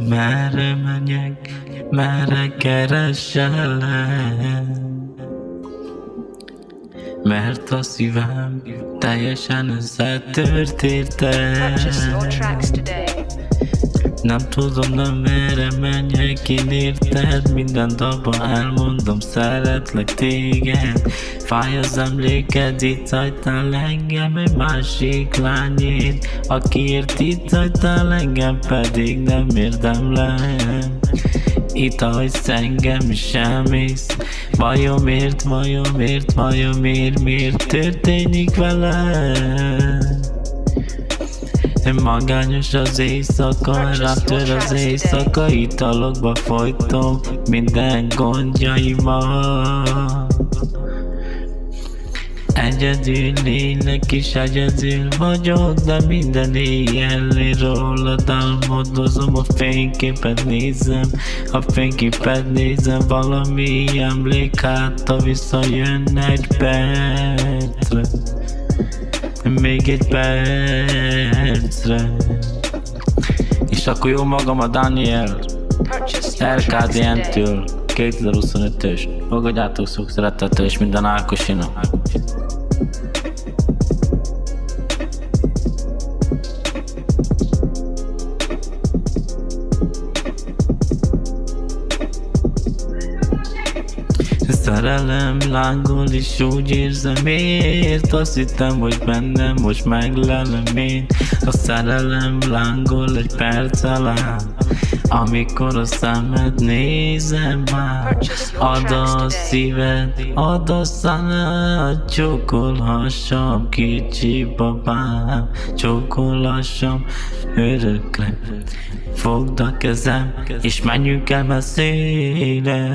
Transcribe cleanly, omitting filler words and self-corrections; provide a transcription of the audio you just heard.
Merre menjek, merre keresselek, mert a szívem teljesen összetört Purchase your érted. tracks today. Nem tudom, nem merre menjek, én érted. Minden dalban elmondom, szeretlek téged. Fáj az emléked, itt hagytál engem egy másik lányét, akiért itt hagytál engem, pedig nem érdemlem. Itt hagysz engem, sem ész. Bajomért, miért történik velem? Magányos az éjszaka, rám tör az éjszaka, italokba folytom minden gondjaimat. Egyedül lélek és egyedül vagyok, de minden éjjel rólad álmodozom. A fényképet nézem, valami emlék hátta visszajön egy percre. Még egy percre. És akkor jó magam a Daniel Purchase your tracks RKDN-től today. 2025-ös. Fogadjátok sok szeretettel és minden Ákosinak. Szerelem lángol és úgy érzem, miért? Azt hittem, hogy bennem most meglelem én. A szerelem lángol egy perc alá, amikor a szemed nézem már. Add a szíved, add a szánad, csókolhassam, kicsi babám, csókolhassam örökre. Fogd a kezem, és menjünk el messzire.